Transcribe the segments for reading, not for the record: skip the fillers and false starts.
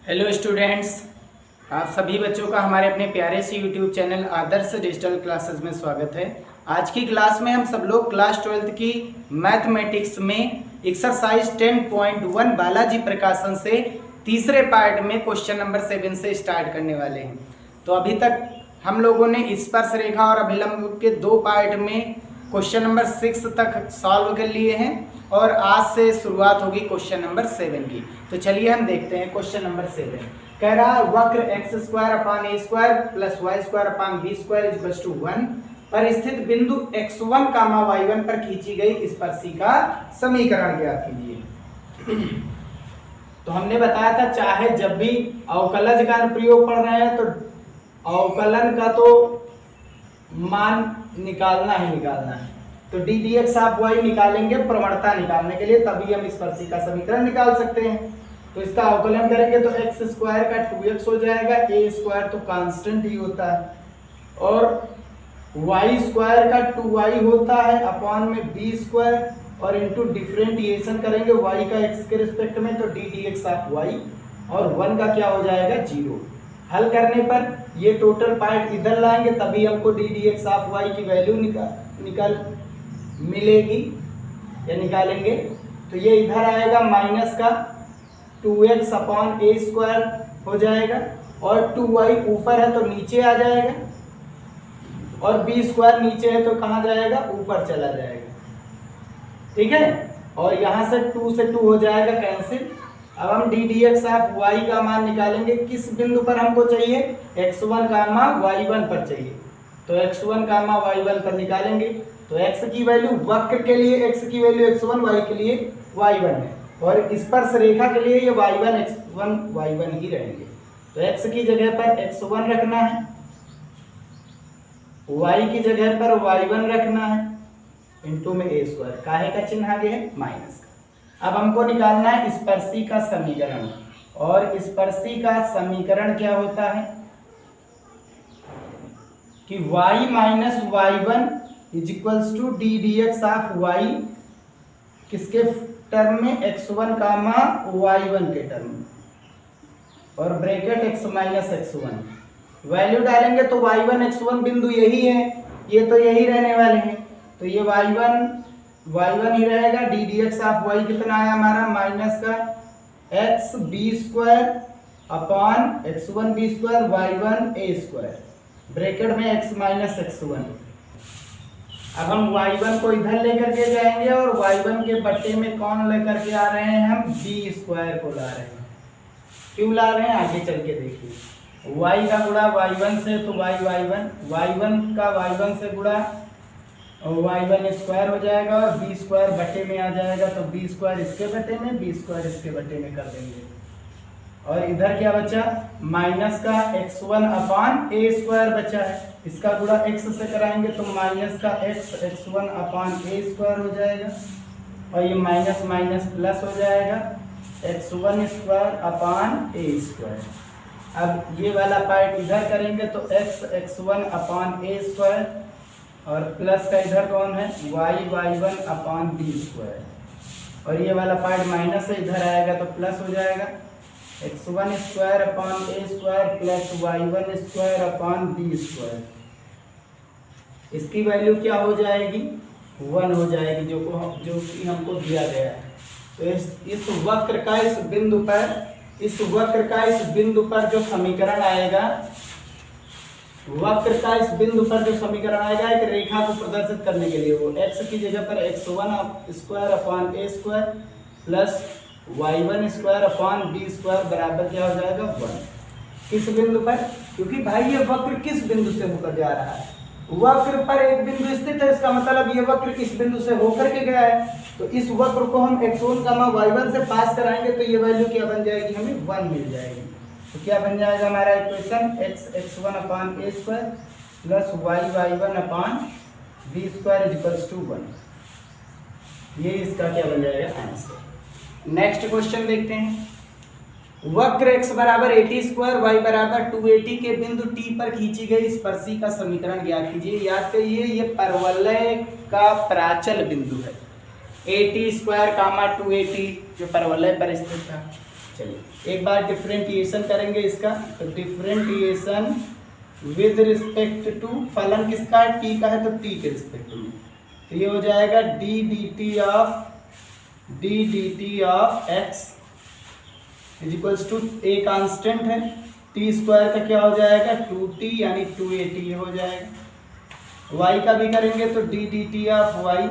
Hello students, आप सभी बच्चों का हमारे अपने प्यारे से यूट्यूब चैनल आदर्श डिजिटल क्लासेस में स्वागत है। आज की क्लास में हम सब लोग क्लास 12th की मैथमेटिक्स में एक्सरसाइज 10.1 बालाजी प्रकाशन से तीसरे पार्ट में क्वेश्चन नंबर 7 से स्टार्ट करने वाले हैं। तो अभी तक हम लोगों ने स्पर्शरेखा और अभिलंब के दो पार्ट में क्वेश्चन नंबर 6 तक सॉल्व कर लिए हैं और आज से शुरुआत होगी क्वेश्चन नंबर 7 की। तो चलिए हम देखते हैं क्वेश्चन नंबर 7। कह रहा है वक्र x² + a² + y² + b² 1 पर स्थित बिंदु x1, y1 पर खींची गई स्पर्शिका समीकरण ज्ञात कीजिए। तो हमने बताया था चाहे जब भी अवकलज का प्रयोग पढ़ रहे हैं तो अवकलन का तो मान निकालना ही निकालना है। तो डी डी एक्स आप वाई निकालेंगे प्रवणता निकालने के लिए, तभी हम स्पर्शिका समीकरण निकाल सकते हैं। तो इसका अवकलन करेंगे तो x² का 2x हो जाएगा, a² तो कांस्टेंट ही होता है, और y² का 2y होता है अपॉन में b² और इनटू डिफरेंशिएशन करेंगे y का x के रिस्पेक्ट में, तो D D x of y और 1 का क्या हो जाएगा 0। हल करने पर ये टोटल पार्ट इधर लाएंगे तभी हमको D D x of y की वैल्यू निकाल मिलेगी या निकालेंगे। तो ये इधर आएगा माइनस का 2x अपॉन a² हो जाएगा, और 2y ऊपर है तो नीचे आ जाएगा, और b² नीचे है तो कहाँ जाएगा, ऊपर चला जाएगा। ठीक है, और यहाँ से 2 से 2 हो जाएगा कैंसिल। अब हम D D x of y का मान निकालेंगे। किस बिंदु पर हमको चाहिए, x1, y1 पर चाहिए, तो x1, y1 पर निकालेंगे। तो x की वैल्यू वक्र के लिए x की वैल्यू x1, y के लिए y1 है, और स्पर्श रेखा के लिए ये y1, x1, y1 ही रहेंगे। तो x की जगह पर x1 रखना है, y की जगह पर y1 रखना है, इनटू में a², काहे का चिन्ह आगे है माइनस का। अब हमको निकालना है स्पर्शिका समीकरण, और स्पर्शिका समीकरण क्या होता है कि y minus y1 is equals to d D x of y किसके टर्म में, x1, y1 के टर्म में, और bracket x minus x1। Value डालेंगे तो y1, x1 बिंदु यही है, ये तो यही रहने वाले हैं, तो ये y1 ही रहेगा। D D x of y कितना आया हमारा, माइनस का x b² upon x1 b² y1 a², bracket में x माइनस x1। अब हम y1 को इधर लेकर के जाएंगे, और y1 के बट्टे में कौन लेकर के आ रहे हैं, हम b² को ला रहे हैं। क्यों ला रहे हैं आगे चल के देखिए। y का गुणा y1 से तो y1 का y1 से गुणा y1² हो जाएगा, और b² बट्टे में आ जाएगा, तो b² इसके बट्टे में, b² इसके बट्टे में कर देंगे। और इधर क्या बचा, माइनस का x1 अपॉन a² बचा है, इसका गुणा x से कराएंगे तो माइनस का x1 अपॉन a² हो जाएगा, और ये माइनस माइनस प्लस हो जाएगा x1² अपॉन a²। अब ये वाला पार्ट इधर करेंगे तो x1 अपॉन a², और प्लस का इधर कौन है, y1 अपॉन b², और ये वाला पार्ट माइनस से इधर आएगा तो प्लस हो जाएगा x1² upon a² plus y1² upon b²। इसकी वैल्यू क्या हो जाएगी, 1 हो जाएगी, जो कि हमको दिया गया है। तो इस वक्र का इस बिंदु पर जो समीकरण आएगा, वक्र का इस बिंदु पर जो समीकरण आएगा एक रेखा को प्रदर्शित करने के लिए, वो x की जगह पर x1² upon a² plus y1² upon b² बराबर क्या हो जाएगा 1। किस बिंदु पर, क्योंकि भाई ये वक्र किस बिंदु से होकर जा रहा है, वक्र पर एक बिंदु स्थित है, इसका मतलब ये वक्र इस बिंदु से होकर के गया है। तो इस वक्र को हम x1, y1 से पास कराएंगे तो ये वैल्यू क्या बन जाएगी, हमें 1 मिल जाएगी। तो क्या बन जाएगा हमारा equation, x1 upon a² plus y1 upon b² equals to 1। ये इसका क्या बन जाएगा आंसर। नेक्स्ट क्वेश्चन देखते हैं। वक्र x बराबर 80² y बराबर 280 के बिंदु T पर खींची गई स्पर्शिका समीकरण ज्ञात कीजिए। याद करिए ये परवलय का प्राचल बिंदु है, 80² 280 जो परवलय पर स्थित था। चलिए एक बार डिफरेंटिएशन करेंगे इसका, तो डिफरेंटिएशन विद रिस्पेक्ट टू, फलन किसका है, टी का है, तो टी के रिस्पेक्ट में, तो ये हो जाएगा d D T of x is equals to, a constant है, टी स्क्वायर का क्या हो जाएगा 2t यानी 2at हो जाएगा। y का भी करेंगे तो D D T of y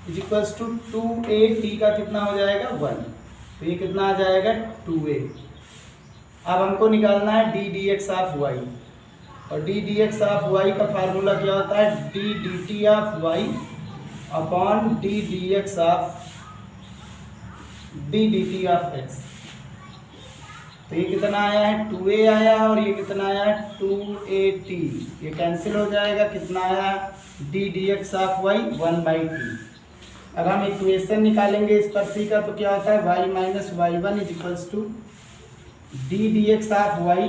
is equals to 2at का कितना हो जाएगा 1, तो ये कितना आ जाएगा 2a। अब हमको निकालना है D D x of Y, और D D x of Y का फार्मूला क्या होता है D D T of Y upon D D x of D D T of X. तो ये कितना आया है 2a आया है, और ये कितना आया है 2at, ये कैंसिल हो जाएगा, कितना आया d D x of y 1/t। अब हम इक्वेशन निकालेंगे इस पर सी का, तो क्या होता है y minus y one is equals to d D x of y,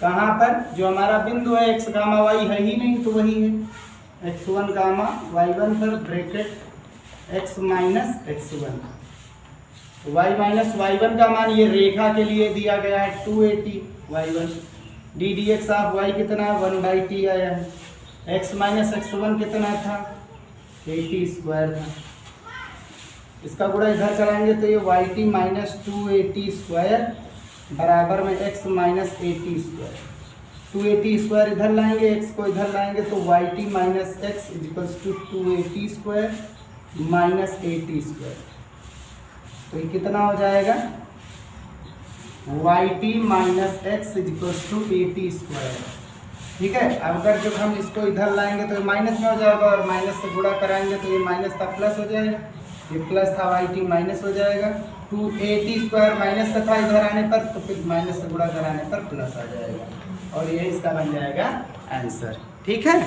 कहाँ पर जो हमारा बिंदु है x गामा y है ही नहीं, तो वही है x1 गामा y1 पर bracket x minus x1, y minus y1 का मान ये रेखा के लिए दिया गया है 2at y1, D D x of y कितना है 1/t आया है, x माइनस x1 कितना था 80 स्क्वायर था, इसका गुणा इधर कराएंगे तो ये yt माइनस 2at स्क्वायर बराबर में x minus 80 square, 2at square इधर लाएंगे, x को इधर लाएंगे तो yt minus x is equals to 2at square minus 80 square, तो ये कितना हो जाएगा yt minus x is equals to 80 square. ठीक है, अब अगर जब हम इसको इधर लाएंगे तो ये माइनस में हो जाएगा, और माइनस से गुणा कराएंगे तो ये माइनस था प्लस हो जाएगा, ये प्लस था yt माइनस हो जाएगा, 280 स्क्वायर माइनस का था इधर आने पर, तो फिर माइनस से गुणा कराने पर प्लस आ जाएगा, और ये इसका बन जाएगा आंसर। ठीक है,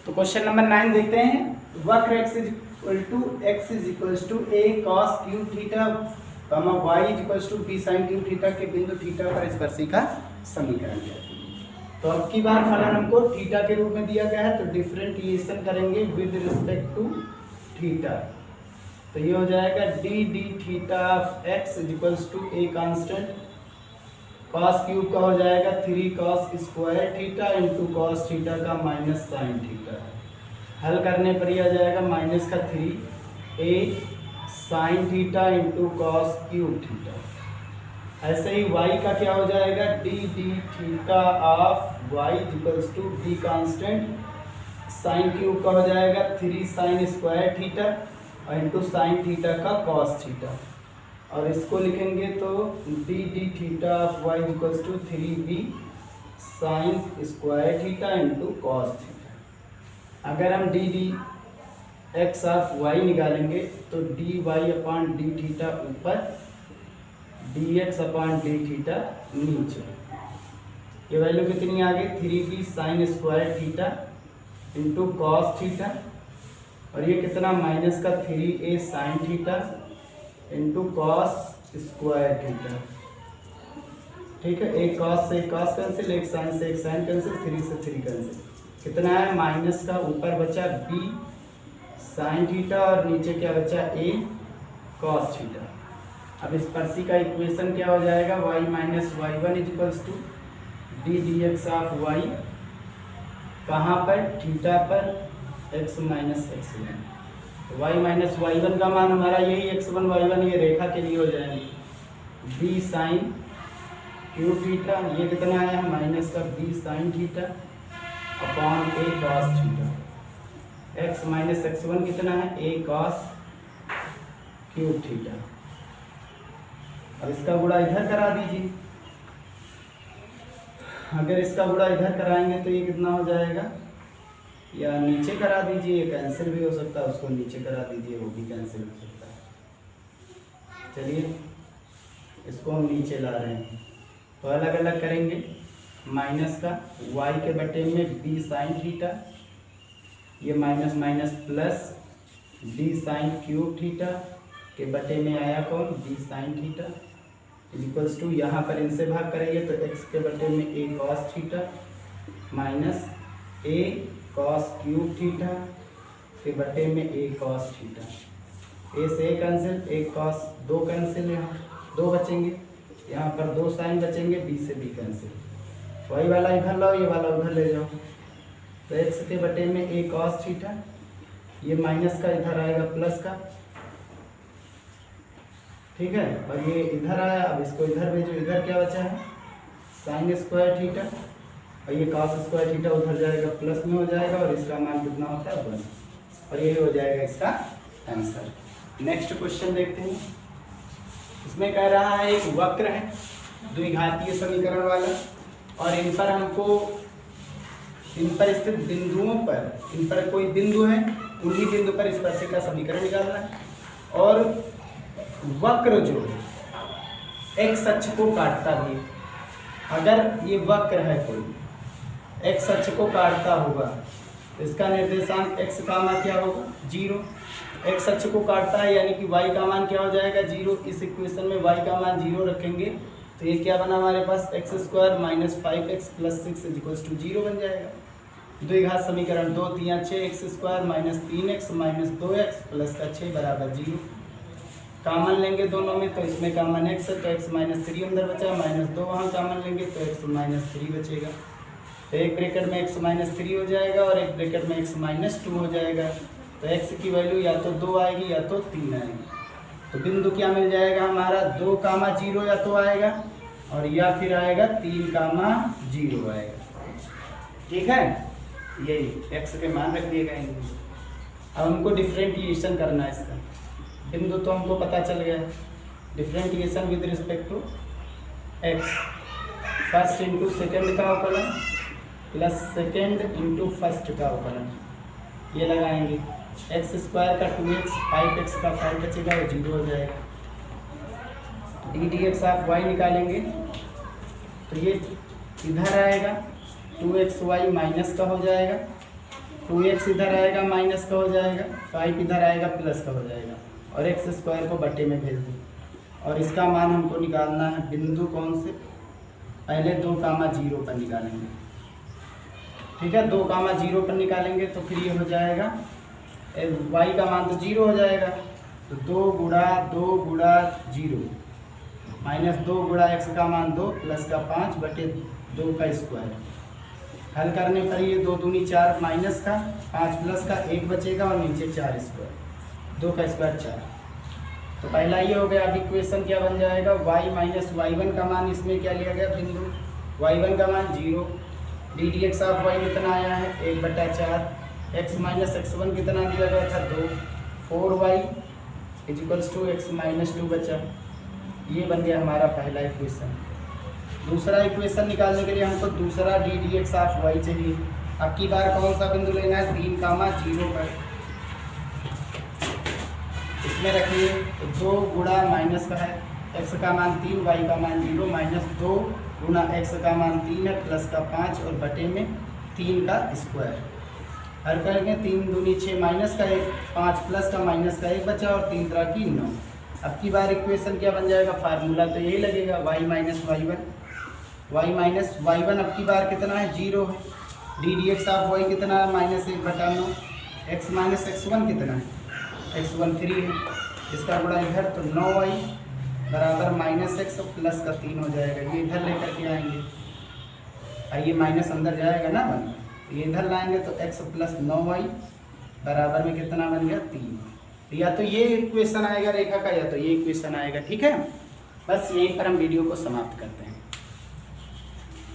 तो क्वेश्चन नंबर 9 देखते हैं। वक्र x is equal to a cos cube theta y is equal to b sin cube theta के बिंदु थीटा पर स्पर्शी का समीकरण है। तो अब की बार फलन हमको थीटा के रूप में दिया गया है, तो डिफरेंटिएशन करेंगे विद रिस्पेक्ट टू थीटा, तो ये हो जाएगा d D theta of x is equal to a constant, cos cube का हो जाएगा 3 cos square theta into cos theta का माइनस साइन थीटा, हल करने पर यह आ जाएगा माइनस का 3a sine theta into cos cube theta. ऐसे ही y का क्या हो जाएगा d D theta of y equals to b constant, sine cube का हो जाएगा 3 साइन स्क्वायर थीटा और इंटू साइन थीटा का cos थीटा, और इसको लिखेंगे तो D D theta of y equals to 3b sine square theta into cos theta. अगर हम D D x of y निकालेंगे तो D Y upon D theta ऊपर, D X upon D theta नीचे, ये वैल्यू कितनी आ गई 3b sine square theta into cos theta, और ये कितना माइनस का 3a sine theta into cos square theta. ठीक है, एक कॉस से एक कॉस कैंसिल, एक साइन से एक साइन कैंसिल, 3 से 3 कैंसिल, कितना है माइनस का ऊपर बचा b साइन थीटा और नीचे क्या बचा a कॉस थीटा। अब इस पर्सी का इक्वेशन क्या हो जाएगा y minus y one is equals to d D x of y, कहाँ पर थीटा पर x minus x one, y minus y one का मान हमारा यही x1 y1 ये रेखा के लिए हो जाएंगे b साइन क्यूब थीटा, ये कितना आया माइनस का b sine theta upon a cos theta, x minus x1 कितना है a कॉस क्यूब थीटा। अब इसका गुणा इधर करा दीजिए, अगर इसका गुणा इधर कराएंगे तो ये कितना हो जाएगा, या नीचे करा दीजिए, ये कैंसिल भी हो सकता है, उसको नीचे करा दीजिए वो भी कैंसिल हो सकता है। चलिए इसको हम नीचे ला रहे हैं, तो अलग अलग करेंगे, माइनस का y के बटे में b साइन थीटा, ये minus minus plus d sine cube theta के बटे में आया कौन b sine theta equals to, यहाँ पर इनसे भाग करेंगे तो x के बटे में a cos theta minus a cos cube theta के बटे में ए कॉस थीटा। ए से ए कैंसिल, ए कॉस 2 कैंसिल, यहाँ 2 बचेंगे, यहाँ पर 2 साइन बचेंगे, बी से बी कैंसिल। वही वाला इधर लाओ, ये वाला उधर ले जाओ। तो एक्स के बटे में ए कॉस थीटा, ये माइनस का इधर आएगा प्लस का, ठीक है। और ये इधर आया, अब इसको इधर भेजो, इधर क्या बचा है साइन स्क्वायर थीटा, और ये कॉस स्क्वायर थीटा उधर जाएगा प्लस में हो जाएगा, और इसका मान कितना होता है 1, और यही हो जाएगा इसका आंसर। नेक्स्ट क्वेश्चन देखते हैं। इसमें कह रहा है एक वक्र है द्विघातीय समीकरण वाला, और इन पर हमको इन पर स्थित बिंदुओं पर, इन पर कोई बिंदु है, उन्हीं बिंदु पर स्पर्शिका का समीकरण निकालना है। और वक्र जो एक्स अक्ष को काटता भी, अगर ये वक्र है कोई एक्स अक्ष को काटता होगा तो इसका निर्देशांक एक्स का मान क्या होगा 0। एक्स अक्ष को काटता है यानी कि y का मान क्या हो जाएगा 0। इस इक्वेशन में y का मान 0 रखेंगे तो ये क्या बना हमारे पास x² - 5x + 6 = 0 बन जाएगा। द्विघात समीकरण 2 3 6 x² - 3x - 2x प्लस का 6 बराबर 0। कॉमन लेंगे दोनों में तो इसमें कॉमन x है तो x - 3 अंदर बचा, -2 वहाँ कॉमन लेंगे तो x - 3 बचेगा। तो एक ब्रैकेट में x - 3 हो जाएगा और एक ब्रैकेट में x - 2 हो जाएगा। तो x की वैल्यू या तो 2 आएगी या तो 3 आएगी। तो बिंदु क्या मिल जाएगा हमारा 2, 0 या तो आएगा, और या फिर आएगा 3, 0 आएगा। ठीक है, यही x के मान रख दिए गए। अब हमको डिफ्रेंटिएशन करना है इसका। बिंदु तो हमको पता चल गया, differentiation with respect to x। First into second का अवकलन प्लस सेकेंड इंटू फर्स्ट का अवकलन, ये लगाएंगे। x² का 2x, 5x का 5 बचेगा, वो 0 हो जाएगा। ddx ऑफ y निकालेंगे तो ये इधर आएगा 2xy माइनस का हो जाएगा, 2x इधर आएगा माइनस का हो जाएगा, 5 इधर आएगा प्लस का हो जाएगा, और x² को बटे में भेज दें। और इसका मान हमको निकालना है बिंदु कौन से, पहले 2, 0 पर निकालेंगे। ठीक है, 2, 0 पर निकालेंगे तो फिर ये हो जाएगा y का मान तो 0 हो जाएगा, तो 2 × 2 × 0 - 2 × x का मान 2 प्लस का 5 बटे 2 का स्क्वायर। हल करने पर ये 2 दूनी 4 माइनस का 5 प्लस का 1 बचेगा, और नीचे 4 स्क्वायर, 2 का स्क्वायर 4। तो पहला ये हो गया। अब इक्वेशन क्या बन जाएगा y - y1 का मान इसमें क्या लिया गया बिंदु, y1 का मान 0। ddx ऑफ y कितना आया है 1/4, x - x1 कितना दिया गया था 2, 4y = x - 2 बचा। ये बन गया हमारा पहला इक्वेशन। दूसरा इक्वेशन निकालने के लिए हमको दूसरा ddx ऑफ y चाहिए। अब की बार कौन सा बिंदु लेना है 3, 0 पर। इसमें रखिए तो 2 × माइनस का है, x का मान 3, y का मान 0, -2 × x का मान 3 है प्लस का 5 और बटे में 3 का स्क्वायर। हल करेंगे 3 दूनी 6 माइनस का 1, 5 प्लस का माइनस का 1 बचा, और 3 × 9। अब की बार इक्वेशन क्या बन जाएगा, फार्मूला तो यही लगेगा y - y1 अब की बार कितना है 0 है। ddx ऑफ y कितना है -1/9, x - x1 कितना है x1 3 है, इसका गुणा इधर तो 9y बराबर -x प्लस का 3 हो जाएगा। ये इधर लेकर के आएंगे और ये माइनस अंदर जाएगा ना बन, ये इधर लाएंगे तो x + 9y बराबर में कितना बन गया 3। या तो ये इक्वेशन आएगा रेखा का, या तो ये इक्वेशन आएगा। ठीक है, बस यहीं पर हम वीडियो को समाप्त करते हैं।